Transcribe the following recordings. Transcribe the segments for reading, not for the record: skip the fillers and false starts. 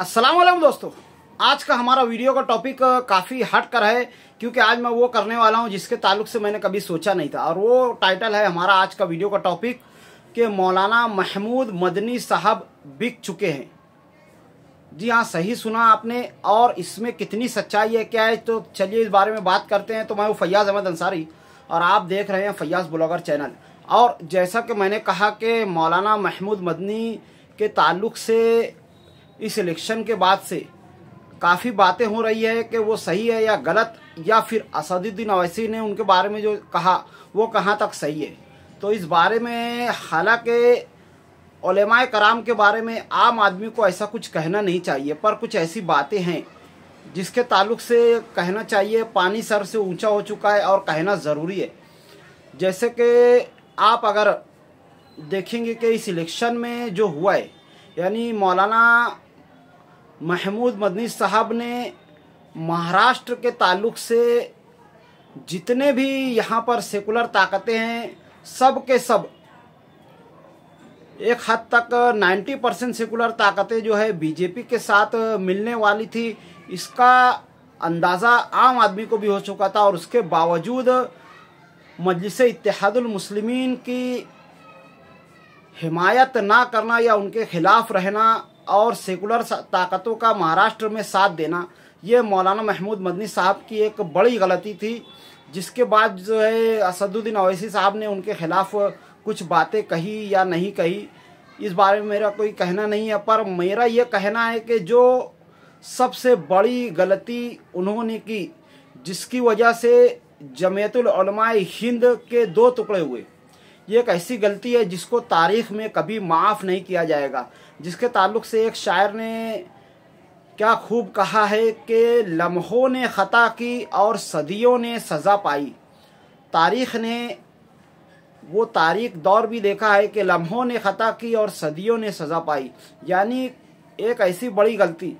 अस्सलाम वालेकुम दोस्तों। आज का हमारा वीडियो का टॉपिक काफ़ी हट कर है, क्योंकि आज मैं वो करने वाला हूं जिसके ताल्लुक से मैंने कभी सोचा नहीं था। और वो टाइटल है हमारा आज का वीडियो का टॉपिक कि मौलाना महमूद मदनी साहब बिक चुके हैं। जी हाँ, सही सुना आपने। और इसमें कितनी सच्चाई है, क्या है, तो चलिए इस बारे में बात करते हैं। तो मैं हूँ फैयाज़ अहमद अंसारी और आप देख रहे हैं फैयाज़ ब्लॉगर चैनल। और जैसा कि मैंने कहा कि मौलाना महमूद मदनी के ताल्लुक से इस इलेक्शन के बाद से काफ़ी बातें हो रही है कि वो सही है या गलत, या फिर असदुद्दीन अवैसी ने उनके बारे में जो कहा वो कहाँ तक सही है। तो इस बारे में, हालांकि उलेमाए कराम के बारे में आम आदमी को ऐसा कुछ कहना नहीं चाहिए, पर कुछ ऐसी बातें हैं जिसके ताल्लुक से कहना चाहिए। पानी सर से ऊंचा हो चुका है और कहना ज़रूरी है। जैसे कि आप अगर देखेंगे कि इस इलेक्शन में जो हुआ है, यानी मौलाना महमूद मदनी साहब ने महाराष्ट्र के ताल्लुक से जितने भी यहाँ पर सेकुलर ताकतें हैं, सब के सब एक हद तक 90% सेकुलर ताकतें जो है बीजेपी के साथ मिलने वाली थी, इसका अंदाज़ा आम आदमी को भी हो चुका था। और उसके बावजूद मजलिस इत्तेहादुल मुस्लिमीन की हिमायत ना करना या उनके खिलाफ रहना और सेकुलर ताकतों का महाराष्ट्र में साथ देना, ये मौलाना महमूद मदनी साहब की एक बड़ी गलती थी। जिसके बाद जो है असदुद्दीन अवैसी साहब ने उनके खिलाफ कुछ बातें कही या नहीं कही, इस बारे में मेरा कोई कहना नहीं है। पर मेरा ये कहना है कि जो सबसे बड़ी गलती उन्होंने की, जिसकी वजह से जमीयतुल उलमाए हिंद के 2 टुकड़े हुए, ये एक ऐसी गलती है जिसको तारीख़ में कभी माफ़ नहीं किया जाएगा। जिसके ताल्लुक से एक शायर ने क्या खूब कहा है कि लम्हों ने ख़ता की और सदियों ने सज़ा पाई। तारीख़ ने वो तारीख़ दौर भी देखा है कि लम्हों ने ख़ता की और सदियों ने सज़ा पाई, यानी एक ऐसी बड़ी गलती।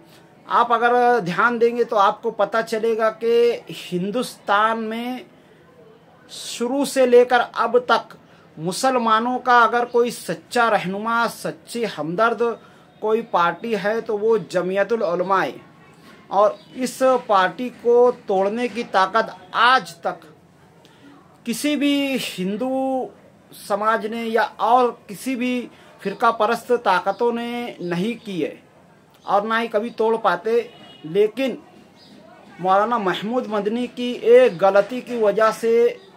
आप अगर ध्यान देंगे तो आपको पता चलेगा कि हिंदुस्तान में शुरू से लेकर अब तक मुसलमानों का अगर कोई सच्चा रहनुमा, सच्ची हमदर्द कोई पार्टी है तो वो जमीयतुल उलमा है। और इस पार्टी को तोड़ने की ताकत आज तक किसी भी हिंदू समाज ने या और किसी भी फिरका परस्त ताकतों ने नहीं की है और ना ही कभी तोड़ पाते। लेकिन मौलाना महमूद मदनी की एक गलती की वजह से,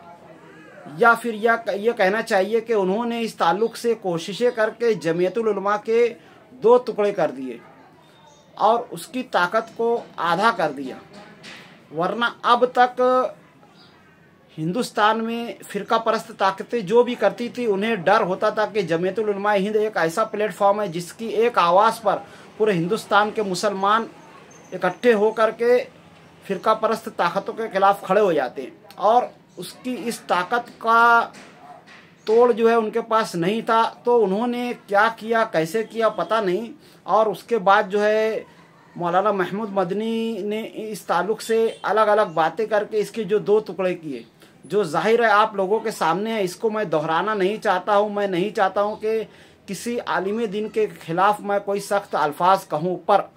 या फिर ये कहना चाहिए कि उन्होंने इस ताल्लुक से कोशिशें करके जमीयतुल उलमा के 2 टुकड़े कर दिए और उसकी ताकत को आधा कर दिया। वरना अब तक हिंदुस्तान में फ़िरका परस्त ताकतें जो भी करती थी, उन्हें डर होता था कि जमीयतुल उलमा हिंद एक ऐसा प्लेटफॉर्म है जिसकी एक आवाज़ पर पूरे हिंदुस्तान के मुसलमान इकट्ठे होकर के फ़िरका परस्त ताकतों के खिलाफ खड़े हो जाते हैं। और उसकी इस ताकत का तोड़ जो है उनके पास नहीं था, तो उन्होंने क्या किया, कैसे किया, पता नहीं। और उसके बाद जो है मौलाना महमूद मदनी ने इस ताल्लुक से अलग अलग बातें करके इसके जो 2 टुकड़े किए, जो जाहिर है आप लोगों के सामने है, इसको मैं दोहराना नहीं चाहता हूँ। मैं नहीं चाहता हूँ कि किसी आलिम दीन के खिलाफ मैं कोई सख्त अल्फाज कहूँ, पर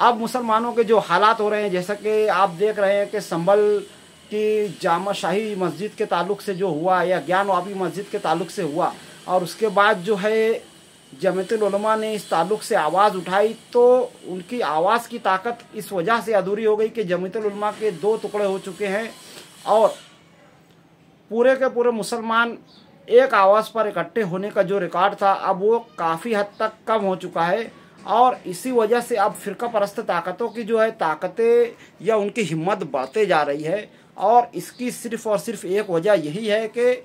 अब मुसलमानों के जो हालात हो रहे हैं, जैसा कि आप देख रहे हैं कि संभल कि जामा शाही मस्जिद के ताल्लुक से जो हुआ या ज्ञान वापी मस्जिद के ताल्लुक से हुआ, और उसके बाद जो है जमीयतुल उलमा ने इस ताल्लुक से आवाज़ उठाई, तो उनकी आवाज़ की ताकत इस वजह से अधूरी हो गई कि जमीयतुल उलमा के 2 टुकड़े हो चुके हैं और पूरे के पूरे मुसलमान एक आवाज़ पर इकट्ठे होने का जो रिकॉर्ड था, अब वो काफ़ी हद तक कम हो चुका है। और इसी वजह से अब फ़िरका परस्त ताकतों की जो है ताकतें या उनकी हिम्मत बढ़ते जा रही है। और इसकी सिर्फ़ और सिर्फ एक वजह यही है कि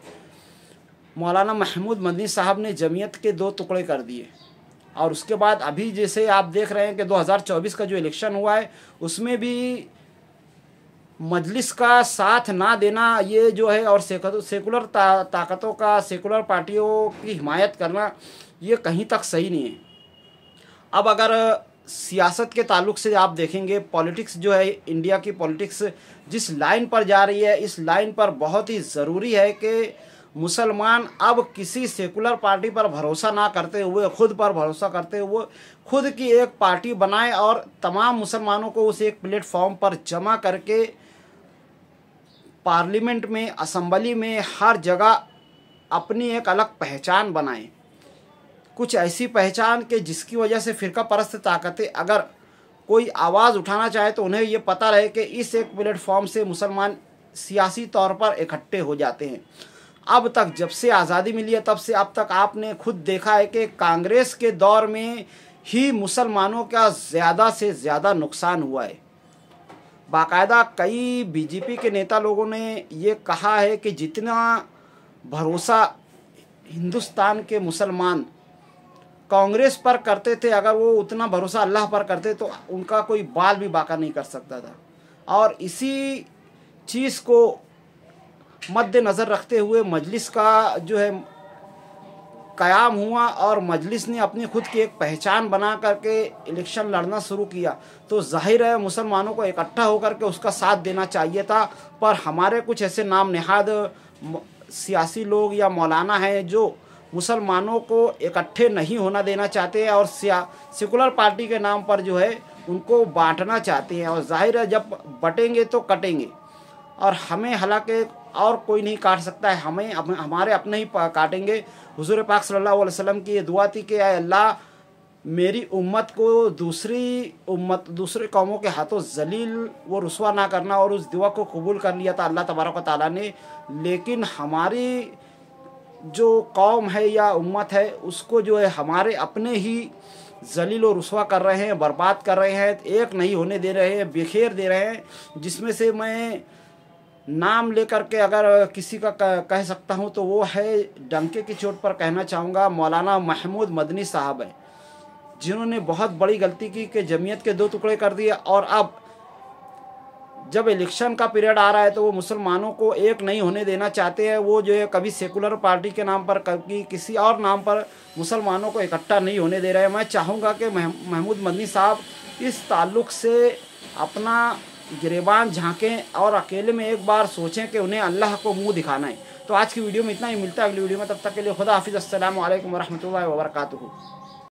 मौलाना महमूद मदनी साहब ने जमीयत के 2 टुकड़े कर दिए। और उसके बाद अभी जैसे आप देख रहे हैं कि 2024 का जो इलेक्शन हुआ है, उसमें भी मजलिस का साथ ना देना ये जो है, और सेकुलर ताकतों का, सेकुलर पार्टियों की हिमायत करना, ये कहीं तक सही नहीं है। अब अगर सियासत के ताल्लुक से आप देखेंगे, पॉलिटिक्स जो है, इंडिया की पॉलिटिक्स जिस लाइन पर जा रही है, इस लाइन पर बहुत ही ज़रूरी है कि मुसलमान अब किसी सेकुलर पार्टी पर भरोसा ना करते हुए खुद पर भरोसा करते हुए खुद की एक पार्टी बनाए और तमाम मुसलमानों को उस एक प्लेटफॉर्म पर जमा करके पार्लियामेंट में, असेंबली में, हर जगह अपनी एक अलग पहचान बनाएं। कुछ ऐसी पहचान के जिसकी वजह से फ़िरका परस्त ताकतें अगर कोई आवाज़ उठाना चाहे तो उन्हें ये पता रहे कि इस एक प्लेटफॉर्म से मुसलमान सियासी तौर पर इकट्ठे हो जाते हैं। अब तक जब से आज़ादी मिली है तब से अब तक आपने खुद देखा है कि कांग्रेस के दौर में ही मुसलमानों का ज़्यादा से ज़्यादा नुकसान हुआ है। बाकायदा कई बीजेपी के नेता लोगों ने ये कहा है कि जितना भरोसा हिंदुस्तान के मुसलमान कांग्रेस पर करते थे, अगर वो उतना भरोसा अल्लाह पर करते तो उनका कोई बाल भी बाका नहीं कर सकता था। और इसी चीज़ को मद्देनज़र रखते हुए मजलिस का जो है क़याम हुआ और मजलिस ने अपनी खुद की एक पहचान बना करके इलेक्शन लड़ना शुरू किया। तो जाहिर है मुसलमानों को इकट्ठा होकर के उसका साथ देना चाहिए था। पर हमारे कुछ ऐसे नाम नहाद सियासी लोग या मौलाना हैं जो मुसलमानों को इकट्ठे नहीं होना देना चाहते हैं और सेकुलर पार्टी के नाम पर जो है उनको बांटना चाहते हैं। और जाहिर है जब बटेंगे तो कटेंगे और हमें हालांकि और कोई नहीं काट सकता है, हमें हमारे अपने ही काटेंगे। हुजूर पाक सल्लल्लाहु अलैहि वसल्लम की ये दुआ थी कि अल्लाह मेरी उम्मत को दूसरे कौमों के हाथों जलील व रुसवा ना करना, और उस दुआ को कबूल कर लिया था अल्लाह तबारक व तआला ने। लेकिन हमारी जो कौम है या उम्मत है उसको जो है हमारे अपने ही जलील और रुसवा कर रहे हैं, बर्बाद कर रहे हैं, एक नहीं होने दे रहे हैं, बिखेर दे रहे हैं। जिसमें से मैं नाम लेकर के अगर किसी का कह सकता हूँ तो वो है, डंके की चोट पर कहना चाहूँगा, मौलाना महमूद मदनी साहब हैं, जिन्होंने बहुत बड़ी गलती की कि जमीयत के 2 टुकड़े कर दिए। और अब जब इलेक्शन का पीरियड आ रहा है तो वो मुसलमानों को एक नहीं होने देना चाहते हैं। वो जो है कभी सेकुलर पार्टी के नाम पर, कभी किसी और नाम पर मुसलमानों को इकट्ठा नहीं होने दे रहे हैं। मैं चाहूँगा कि महमूद मदनी साहब इस ताल्लुक़ से अपना गिरेबान झांकें और अकेले में एक बार सोचें कि उन्हें अल्लाह को मुंह दिखाना है। तो आज की वीडियो में इतना ही, मिलता है अगली वीडियो में, तब तक के लिए खुदा हाफिज़। अस्सलामु अलैकुम वरहमतुल्लाहि वबरकातुहू।